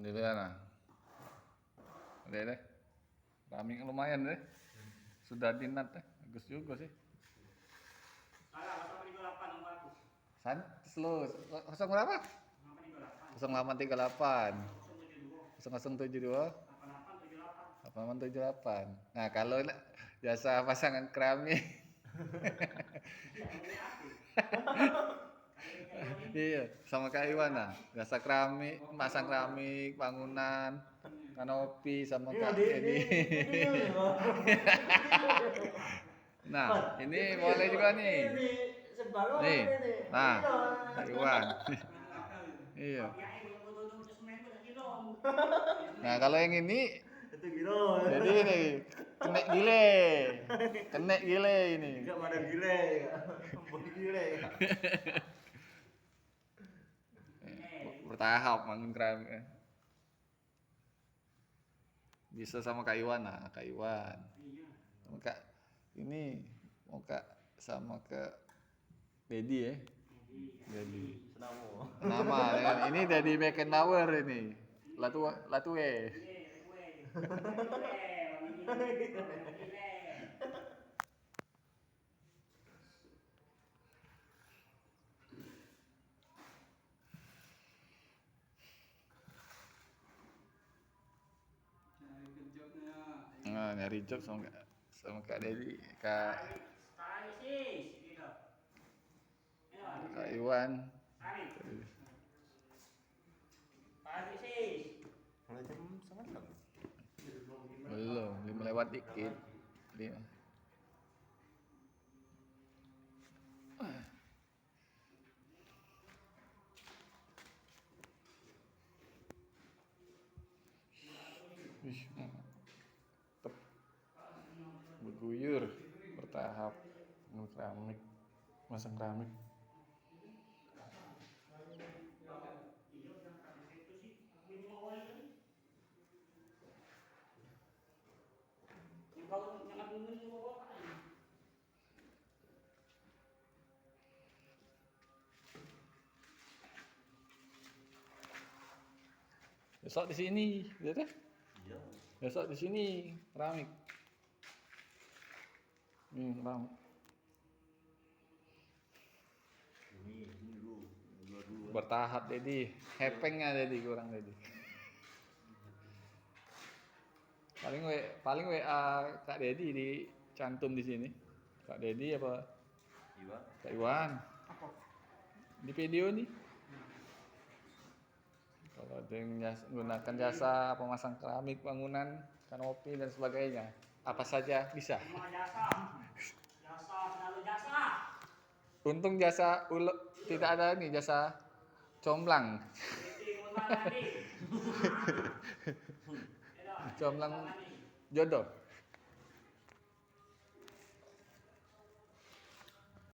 Dilihat nah. Udah deh. Kami lumayan deh. Sudah dinat deh. Bagus juga sih. San, slow. 0 berapa? 0838 0072 8878. Nah, kalau jasa pasangan keramik iya, sama Kak Iwan nah. Jasa keramik, pasang keramik, bangunan, kanopi sama Kak Edi. Nah, ini boleh juga nih. Nih. Nah, Kak Iwan. Iya. Nah, kalau yang ini Itu gila. jadi ini kena gile ini. Enggak madam gile. Body gile. Bertahap bangun keramik. Bisa sama Kak Iwan nah, Kak Iwan. Sama Kak ini mau Kak sama ke Dedi ya. Dedi. Nama ya. Ini Dedi Beckenbauer ini. Latue. Nah, nyari job sama Kak Dedi, Kak Iwan. Mulai jam 9. Belum lewat dikit. 5. Wih, mantep. Berguyur, bertahap, keramik, masang keramik. Besok di sini, lihat ya. Iya. Besok di sini keramik. Keramik. Ini dulu. Dua. Bertahap Dedi, hepengnya Dedi kurang Dedi. Paling WA Kak Dedi dicantum di sini. Kak Dedi apa? Iwan. Kak Iwan. Di video nih. Kalau ada yang menggunakan jasa pemasang keramik, bangunan, kanopi dan sebagainya, apa saja bisa. Jasa selalu jasa. Untung jasa tidak ada nih jasa comblang. Comblang jodoh.